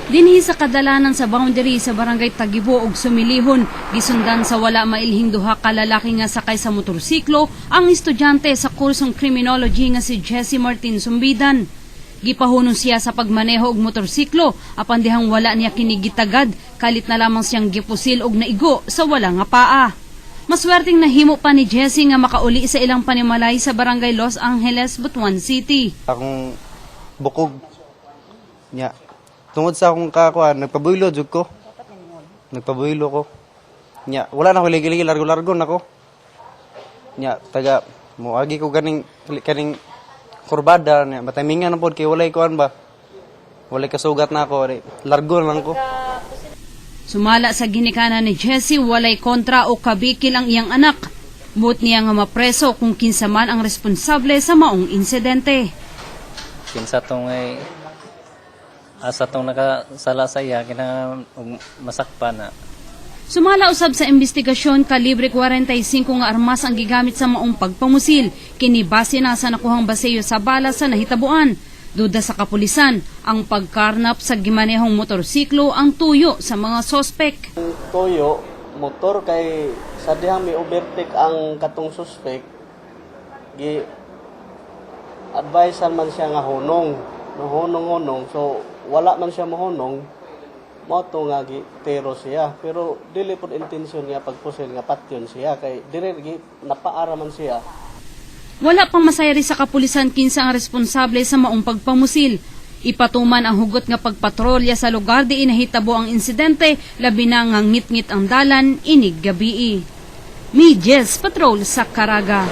Dinhi sa kadalanan sa boundary sa barangay Tagibo ug Sumilihon, gisundan sa wala mailhing duha ka lalaki nga sakay sa motorsiklo ang estudyante sa kursong criminology nga si Jessie Martin Sumbidan. Gipahunong siya sa pagmaneho og motorsiklo apan dihang wala niya kini gitagad, kalit na lamang siyang gipusil og naigo sa wala nga paa. Maswerteng nahimo pa ni Jessie nga makauli sa ilang panimalay sa barangay Los Angeles, Butuan City. Akong bukog nya. Tungod sa akong kakuan, nagpabuylo jud ko. Nagpabuylo ko. Nya, wala na ko ligiligi largo-largo nako. Nya, taga moagi ko kaning kurbada nya, matamingan na pod kay walay kuan ba. Walay kasugat na ako, largo lang ko. Sumala sa ginikanan ni Jessie, walay kontra o kabikil ang iyang anak. But niya nga mapreso kung kinsa man ang responsable sa maong insidente. Kinsa tong asa tong nakasala sa iya kina masakpan na. Sumala usab sa investigasyon, kalibre 45 nga armas ang gigamit sa maong pagpamusil. Kini base na sa nakuhang baseyo sa bala sa nahitabuan. Duda sa kapulisan, ang pagkarnap sa gimanehong motorsiklo ang tuyo sa mga sospek. Tuyo, motor kay sa dihang may overtake ang katong suspect, gi advisean man siya nga hunong, hunong, so wala man siya mohunong, moto nga gitero siya. Pero dili pod intensyon niya pagpusil nga patyon siya, kay dire napaara man siya. Wala pang masayari sa kapulisan kinsa ang responsable sa maong pagpamusil. Ipatuman ang hugot nga pagpatrolya sa lugar di inahitabo ang insidente, labi na nga ngit-ngit ang dalan inig gabii. Midges Patrol sa Caraga.